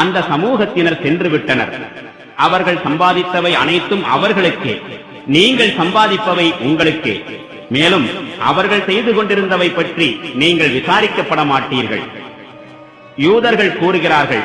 அந்த சமூகத்தினர் சென்று விட்டனர். அவர்கள் சம்பாதித்தவை அனைத்தும் அவர்களுக்கே, நீங்கள் சம்பாதிப்பவை உங்களுக்கே. மேலும் அவர்கள் செய்து கொண்டிருந்தவை பற்றி நீங்கள் விசாரிக்கப்பட மாட்டீர்கள். யூதர்கள் கூறுகிறார்கள்,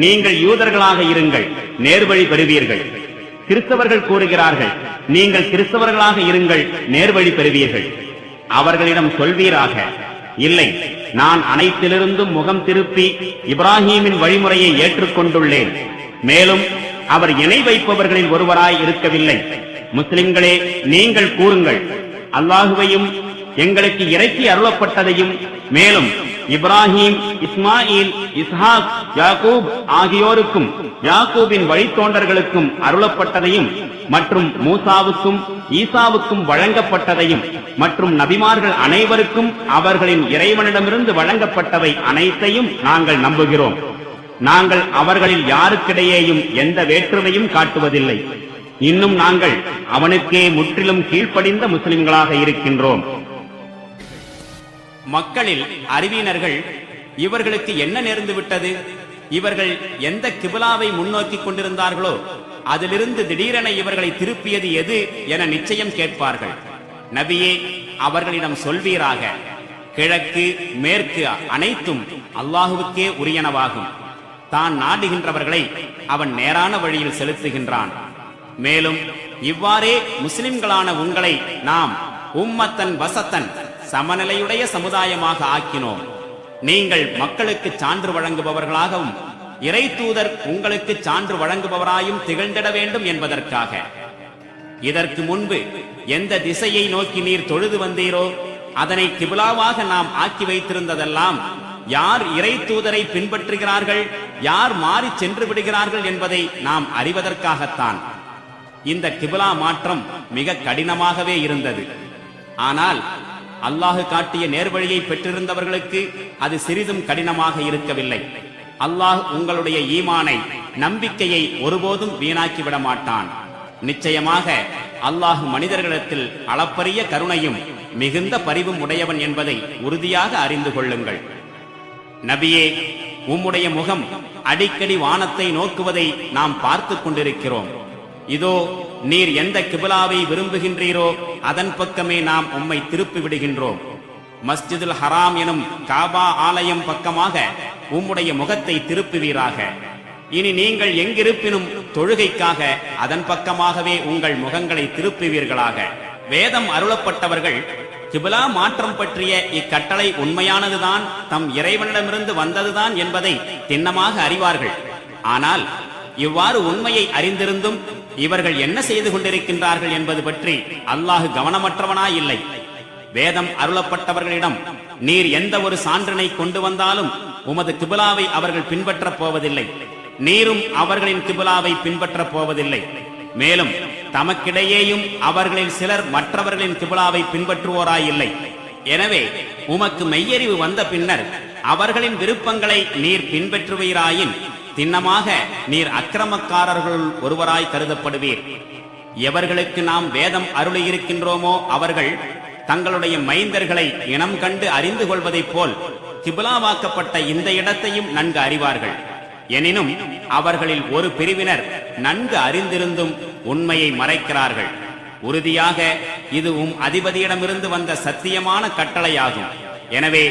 நீங்கள் யூதர்களாக இருங்கள், நேர்வழி பெறுவீர்கள். கிறிஸ்தவர்கள் கூறுகிறார்கள், நீங்கள் கிறிஸ்தவர்களாக இருங்கள், நேர்வழி பெறுவீர்கள். அவர்களிடம் சொல்வீராக, இல்லை, நான் அனைத்திலிருந்தும் முகம் திருப்பி இப்ராஹீமின் வழிமுறையை ஏற்றுக்கொண்டுள்ளேன். மேலும் அவர் இணை வைப்பவர்களில் ஒருவராய் இருக்கவில்லை. முஸ்லிம்களே, நீங்கள் கூறுங்கள், அல்லாஹுவையும் எங்களுக்கு இறக்கி அருளப்பட்டதையும், மேலும் இப்ராஹீம், இஸ்மாயில், இஸ்ஹாக், யாக்கூப் ஆகியோருக்கும் யாக்கூபின் வழித்தோன்றர்களுக்கும் அருளப்பட்டதையும் மற்றும் மூசாவுக்கும் ஈசாவுக்கும் வழங்கப்பட்டதையும் மற்றும் நபிமார்கள் அனைவருக்கும் அவர்களின் இறைவனிடமிருந்து வழங்கப்பட்டவை அனைத்தையும் நாங்கள் நம்புகிறோம். நாங்கள் அவர்களில் யாருக்கிடையேயும் எந்த வேற்றுமையும் காட்டுவதில்லை. இன்னும் நாங்கள் அவனுக்கே முற்றிலும் கீழ்ப்படிந்த முஸ்லிம்களாக இருக்கின்றோம். மக்களில் அறிவியினர்கள், இவர்களுக்கு என்ன நேர்ந்து விட்டது? இவர்கள் எந்த கிபிலாவை முன்னோக்கி கொண்டிருந்தார்களோ அதிலிருந்து திடீரென இவர்களை திருப்பியது எது என நிச்சயம் கேட்பார்கள். நபியே, அவர்களிடம் சொல்வீராக, கிழக்கு மேற்கு அனைத்தும் அல்லாஹுவுக்கே உரியனவாகும். தான் நாடுகின்றவர்களை அவன் நேரான வழியில் செலுத்துகின்றான். மேலும் இவ்வாறே முஸ்லிம்களான உங்களை நாம் உம்மத்தன் வசத்தன், சமநிலையுடைய சமுதாயமாக ஆக்கினோம். நீங்கள் மக்களுக்கு சான்று வழங்குபவர்களாகவும் இறை தூதர் உங்களுக்கு சான்று வழங்குபவராயும் திகழ்ந்திட வேண்டும் என்பதற்காக. இதற்கு முன்பு எந்த திசையை நோக்கி நீர் தொழுது வந்தீரோ அதனை கிபிலாவாக நாம் ஆக்கி வைத்திருந்ததெல்லாம் யார் இறை தூதரை பின்பற்றுகிறார்கள், யார் மாறி சென்று விடுகிறார்கள் என்பதை நாம் அறிவதற்காகத்தான். இந்த கிபிலா மாற்றம் மிக கடினமாகவே இருந்தது. ஆனால் அல்லாஹு காட்டிய நேர்வழியை பெற்றிருந்தவர்களுக்கு அது சிறிதும் கடினமாக இருக்கவில்லை. அல்லாஹ் உங்களுடைய ஈமானை, நம்பிக்கையை ஒருபோதும் வீணாக்கிவிட மாட்டான். நிச்சயமாக அல்லாஹ் மனிதர்களிடத்தில் அளப்பரிய கருணையும் மிகுந்த பரிவும் உடையவன் என்பதை உறுதியாக அறிந்து கொள்ளுங்கள். நபியே, உம்முடைய முகம் அடிக்கடி வானத்தை நோக்குவதை நாம் பார்த்து கொண்டிருக்கிறோம். இதோ நீர் எந்த கிபிலாவை விரும்புகின்றீரோ அதன் பக்கமே நாம் உம்மை திருப்பி விடுகின்றோம். மஸ்ஜிதுல் ஹராம் எனும் காபா ஆலயம் பக்கமாக உம்முடைய முகத்தை திருப்புவீராக. இனி நீங்கள் எங்கிருப்பினும் தொழுகைக்காக அதன் பக்கமாகவே உங்கள் முகங்களை திருப்புவீர்களாக. வேதம் அருளப்பட்டவர்கள் கிபிலா மாற்றம் பற்றிய இக்கட்டளை உண்மையானதுதான், தம் இறைவனிடமிருந்து வந்ததுதான் என்பதை திண்ணமாக அறிவார்கள். ஆனால் இவ்வாறு உண்மையை அறிந்திருந்தும் இவர்கள் என்ன செய்து கொண்டிருக்கின்றார்கள் என்பது பற்றி அல்லாஹ் கவனமற்றவனாயில்லை. வேதம் அருளப்பட்டவர்களிடம் நீர் எந்த ஒரு சான்றினை கொண்டு வந்தாலும் உமது கிபிலாவை அவர்கள் பின்பற்றப் போவதில்லை, நீரும் அவர்களின் கிபிலாவை பின்பற்றப் போவதில்லை. மேலும் தமக்கிடையேயும் அவர்களில் சிலர் மற்றவர்களின் கிபிலாவை பின்பற்றுவோராயில்லை. எனவே உமக்கு மெய்யறிவு வந்த பின்னர் அவர்களின் விருப்பங்களை நீர் பின்பற்றுவீராயின் திண்ணமாக நீர் அக்கிரமக்காரர்களுள் ஒருவராய் கருதப்படுவீர். எவர்களுக்கு நாம் வேதம் அருளியிருக்கின்றோமோ அவர்கள் தங்களுடைய மைந்தர்களை இனம் கண்டு அறிந்து கொள்வதைப் போல் கிபிலாவாக்கப்பட்ட இந்த இடத்தையும் நன்கு அறிவார்கள். எனினும் அவர்களில் ஒரு பிரிவினர் நன்கு அறிந்திருந்தும் உண்மையை மறைக்கிறார்கள். உறுதியாக இது அதிபதியிடமிருந்து வந்த சத்தியமான கட்டளையாகும். எனவே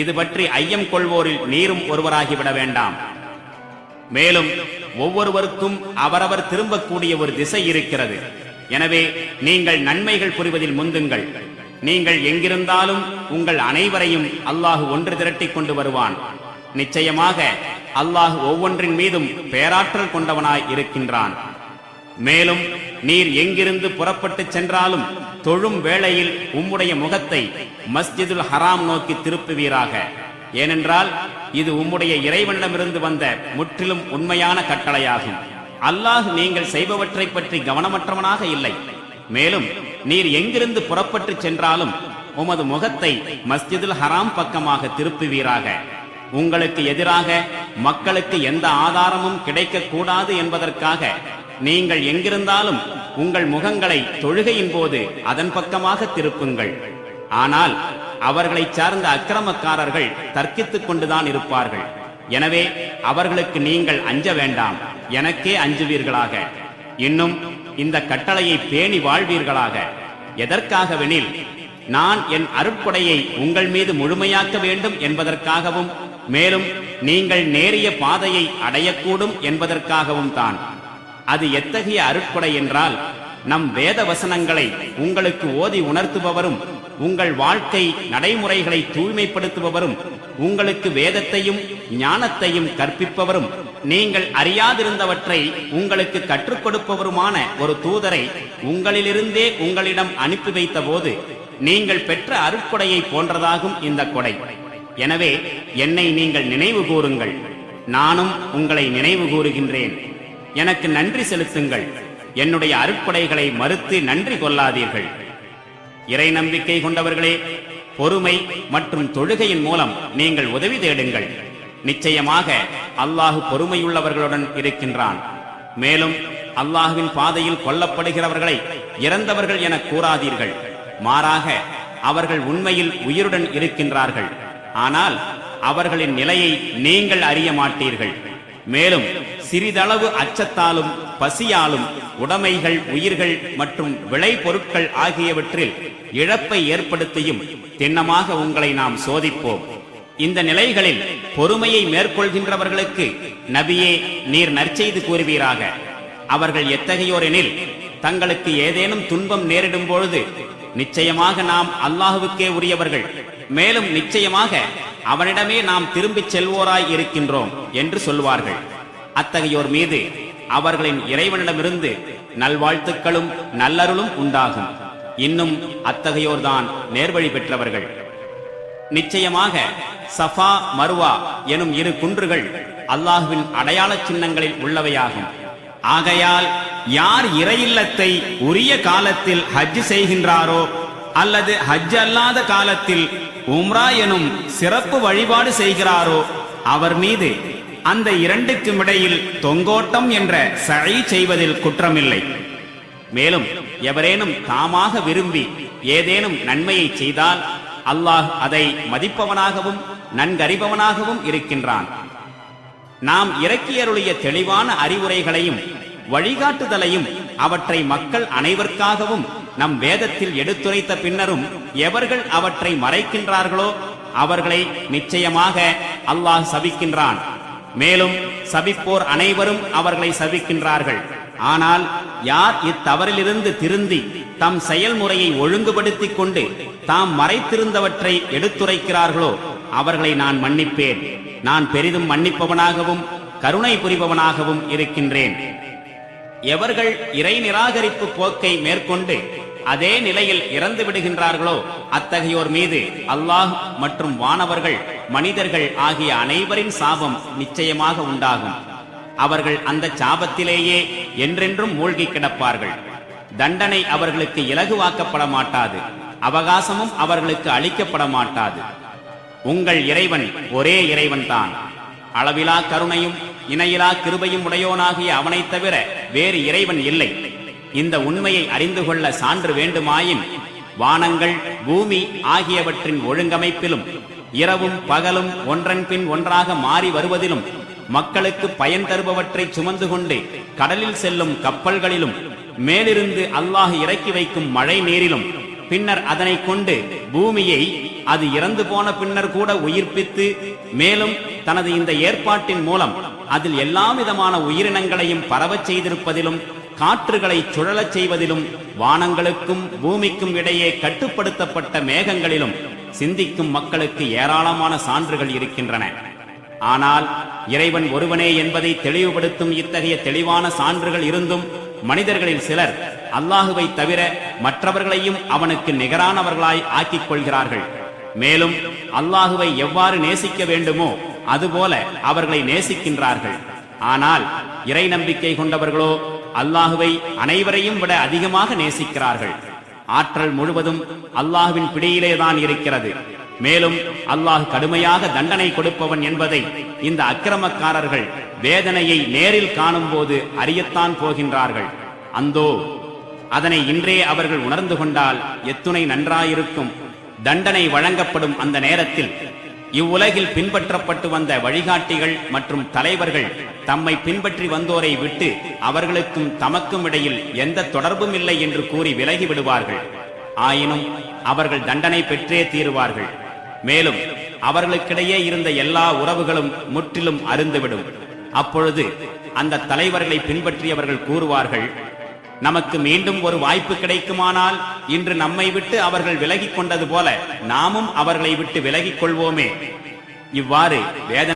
இது பற்றி ஐயம் கொள்வோரில் நீரும் ஒருவராகிவிட வேண்டாம். மேலும் ஒவ்வொருவருக்கும் அவரவர் திரும்பக்கூடிய ஒரு திசை இருக்கிறது. எனவே நீங்கள் நன்மைகள் புரிவதில் முந்துங்கள். நீங்கள் எங்கிருந்தாலும் உங்கள் அனைவரையும் அல்லாஹ் ஒன்று திரட்டிக் கொண்டு வருவான். நிச்சயமாக அல்லாஹ் ஒவ்வொன்றின் மீதும் பேராற்றல் கொண்டவனாய் இருக்கின்றான். மேலும் நீர் எங்கிருந்து புறப்பட்டு சென்றாலும் தொழும் வேளையில் உம்முடைய முகத்தை மஸ்ஜிதுல் ஹராம் நோக்கி திருப்புவீராக. ஏனென்றால் இது உம்முடைய இறைவனிடமிருந்து வந்த முற்றிலும் உண்மையான கட்டளையாகும். அல்லாஹ் நீங்கள் செய்பவற்றை பற்றி கவனமற்றவனாக இல்லை. மேலும் நீர் எங்கிருந்து புறப்பட்டு சென்றாலும் உமது முகத்தை மஸ்ஜிதுல் ஹராம் பக்கமாக திருப்புவீராக. உங்களுக்கு எதிராக மக்களுக்கு எந்த ஆதாரமும் கிடைக்க கூடாது என்பதற்காக நீங்கள் எங்கிருந்தாலும் உங்கள் முகங்களை தொழுகையின் போது அதன் பக்கமாக திருப்புங்கள். ஆனால் அவர்களை சார்ந்த அக்கிரமக்காரர்கள் தர்க்கித்துக் கொண்டுதான் இருப்பார்கள். எனவே அவர்களுக்கு நீங்கள் அஞ்ச வேண்டாம், எனக்கே அஞ்சுவீர்களாக. இன்னும் இந்த கட்டளையை பேணி வாழ்வீர்களாக. எதற்காகவெனில் நான் என் அருட்கொடையை உங்கள் மீது முழுமையாக்க வேண்டும் என்பதற்காகவும், மேலும் நீங்கள் நேரிய பாதையை அடையக்கூடும் என்பதற்காகவும் தான். அது எத்தகைய அருட்கொடை என்றால், நம் வேத வசனங்களை உங்களுக்கு ஓதி உணர்த்துபவரும், உங்கள் வாழ்க்கை நடைமுறைகளை தூய்மைப்படுத்துபவரும், உங்களுக்கு வேதத்தையும் ஞானத்தையும் கற்பிப்பவரும், நீங்கள் அறியாதிருந்தவற்றை உங்களுக்கு கற்றுக் கொடுப்பவருமான ஒரு தூதரை உங்களிலிருந்தே உங்களிடம் அனுப்பி வைத்த போது நீங்கள் பெற்ற அருட்கொடையை போன்றதாகும் இந்த கொடை. எனவே என்னை நீங்கள் நினைவு கூறுங்கள், நானும் உங்களை நினைவு கூறுகின்றேன். எனக்கு நன்றி செலுத்துங்கள், என்னுடைய அருட்கொடைகளை மறுத்து நன்றி கொள்ளாதீர்கள். இறை நம்பிக்கை கொண்டவர்களே, பொறுமை மற்றும் தொழுகையின் மூலம் நீங்கள் உதவி தேடுங்கள். நிச்சயமாக அல்லாஹு பொறுமையுள்ளவர்களுடன் இருக்கின்றான். மேலும் அல்லாஹுவின் பாதையில் கொல்லப்படுகிறவர்களை இறந்தவர்கள் என கூறாதீர்கள். மாறாக அவர்கள் உண்மையில் உயிருடன் இருக்கின்றார்கள். ஆனால் அவர்களின் நிலையை நீங்கள் அறிய மாட்டீர்கள். மேலும் சிறிதளவு அச்சத்தாலும் பசியாலும் உடைமைகள், உயிர்கள் மற்றும் விளைபொருட்கள் ஆகியவற்றில் இழப்பை ஏற்படுத்தியும் திண்ணமாக உங்களை நாம் சோதிப்போம். இந்த நிலைகளில் பொறுமையை மேற்கொள்கின்றவர்களுக்கு நபியே நீர் நற்செய்தி கூறுவீராக. அவர்கள் எத்தகையோர் எனில், தங்களுக்கு ஏதேனும் துன்பம் நேரிடும் பொழுது நிச்சயமாக நாம் அல்லாஹுவுக்கே உரியவர்கள், மேலும் நிச்சயமாக அவனிடமே நாம் திரும்பிச் செல்வோராய் இருக்கின்றோம் என்று சொல்வார்கள். அத்தகையோர் மீது அவர்களின் இறைவனிடமிருந்து நல்வாழ்த்துக்களும் நல்லருளும் உண்டாகும். இன்னும் அத்தகையோர்தான் நேர்வழி பெற்றவர்கள். நிச்சயமாக சஃபா மர்வா எனும் இரு குன்றுகள் அல்லாஹுவின் அடையாள சின்னங்களில் உள்ளவையாகும். ஆகையால் யார் இறையில்லத்தை உரிய காலத்தில் ஹஜ் செய்கின்றாரோ அல்லது ஹஜ் அல்லாத காலத்தில் உம்ரா எனும் சிறப்பு வழிபாடு செய்கிறாரோ அவர் மீது அந்த இரண்டுக்கும் இடையில் தொங்கோட்டம் என்ற சழி செய்வதில் குற்றமில்லை. மேலும் எவரேனும் தாமாக விரும்பி ஏதேனும் நன்மையை செய்தால் அல்லாஹ் அதை மதிப்பவனாகவும் நன்கறிபவனாகவும் இருக்கின்றான். நாம் இறக்கியருளிய தெளிவான அறிவுரைகளையும் வழிகாட்டுதலையும் அவற்றை மக்கள் அனைவருக்காகவும் நம் வேதத்தில் எடுத்துரைத்த பின்னரும் எவர்கள் அவற்றை மறைக்கின்றார்களோ அவர்களை நிச்சயமாக அல்லாஹ் சபிக்கின்றான். மேலும் சபிப்போர் அனைவரும் அவர்களை சபிக்கின்றார்கள். ஆனால் யார் இத்தவறிலிருந்து திருந்தி தம் செயல்முறையை ஒழுங்குபடுத்திக் கொண்டு தாம் மறைத்திருந்தவற்றை எடுத்துரைக்கிறார்களோ அவர்களை நான் மன்னிப்பேன். நான் பெரிதும் மன்னிப்பவனாகவும் கருணை புரிபவனாகவும் இருக்கின்றேன். எவர்கள் இறை நிராகரிப்பு போக்கை மேற்கொண்டு அதே நிலையில் இறந்து விடுகின்றார்களோ அத்தகையோர் மீது அல்லாஹ் மற்றும் வானவர்கள், மனிதர்கள் ஆகிய அனைவரின் சாபம் நிச்சயமாக உண்டாகும். அவர்கள் அந்த சாபத்திலேயே என்றென்றும் மூழ்கி கிடப்பார்கள். தண்டனை அவர்களுக்கு இலகுவாக்கப்பட மாட்டாது, அவகாசமும் அவர்களுக்கு அளிக்கப்பட மாட்டாது. உங்கள் இறைவன் ஒரே இறைவன் தான். அளவிலா கருணையும் இணையிலா கிருபையும் உடையோனாகிய அவனைத் தவிர வேறு இறைவன் இல்லை. இந்த உண்மையை அறிந்து கொள்ள சான்று வேண்டுமாயின் வானங்கள் பூமி ஆகியவற்றின் ஒழுங்கமைப்பிலும் இரவும் பகலும் ஒன்றன் பின் ஒன்றாக மாறி வருவதிலும் மக்களுக்கு பயன் தருபவற்றை சுமந்து கொண்டு கடலில் செல்லும் கப்பல்களிலும் மேலிருந்து அல்லாஹ் இறக்கி வைக்கும் மழை நீரிலும் பின்னர் அதனை கொண்டு பூமியை அது இறந்து போன பின்னர் கூட உயிர்ப்பித்து மேலும் தனது இந்த ஏற்பாட்டின் மூலம் அதில் எல்லா விதமான உயிரினங்களையும் பரவச் செய்திருப்பதிலும் காற்றுகளை சுழலச் செய்வதிலும் வானங்களுக்கும் பூமிக்கும் இடையே கட்டுப்படுத்தப்பட்ட மேகங்களிலும் சிந்திக்கும் மக்களுக்கு ஏராளமான சான்றுகள் இருக்கின்றன. ஆனால் இறைவன் ஒருவனே என்பதை தெளிவுபடுத்தும் இத்தகைய தெளிவான சான்றுகள் இருந்தும் மனிதர்களில் சிலர் அல்லாஹுவை தவிர மற்றவர்களையும் அவனுக்கு நிகரானவர்களாய் ஆக்கிக் கொள்கிறார்கள். மேலும் அல்லாஹுவை எவ்வாறு நேசிக்க வேண்டுமோ அதுபோல அவர்களை நேசிக்கின்றார்கள். ஆனால் இறை நம்பிக்கை கொண்டவர்களோ அல்லாஹுவை அனைவரையும் விட அதிகமாக நேசிக்கிறார்கள். ஆற்றல் முழுவதும் அல்லாஹுவின் பிடியிலேதான் இருக்கிறது. மேலும் அல்லாஹ் கடுமையாக தண்டனை கொடுப்பவன் என்பதை இந்த அக்கிரமக்காரர்கள் வேதனையை நேரில் காணும் போது அறியத்தான் போகின்றார்கள். அந்தோ அதனை இன்றே அவர்கள் உணர்ந்து கொண்டால் எத்துணை நன்றாயிருக்கும். தண்டனை வழங்கப்படும் அந்த நேரத்தில் இவ்வுலகில் பின்பற்றப்பட்டு வந்த வழிகாட்டிகள் மற்றும் தலைவர்கள் தம்மை பின்பற்றி வந்தோரை விட்டு அவர்களுக்கும் தமக்கும் இடையில் எந்த தொடர்பும் இல்லை என்று கூறி விலகி விடுவார்கள். ஆயினும் அவர்கள் தண்டனை பெற்றே தீருவார்கள். மேலும் அவர்களுக்கிடையே இருந்த எல்லா உறவுகளும் முற்றிலும் அருந்துவிடும். அப்பொழுது அந்த தலைவர்களை பின்பற்றியவர்கள் கூறுவார்கள், நமக்கு மீண்டும் ஒரு வாய்ப்பு கிடைக்குமானால் இன்று நம்மை விட்டு அவர்கள் விலகிக் கொண்டது போல நாமும் அவர்களை விட்டு விலகிக் கொள்வோமே. இவ்வாறு வேதனை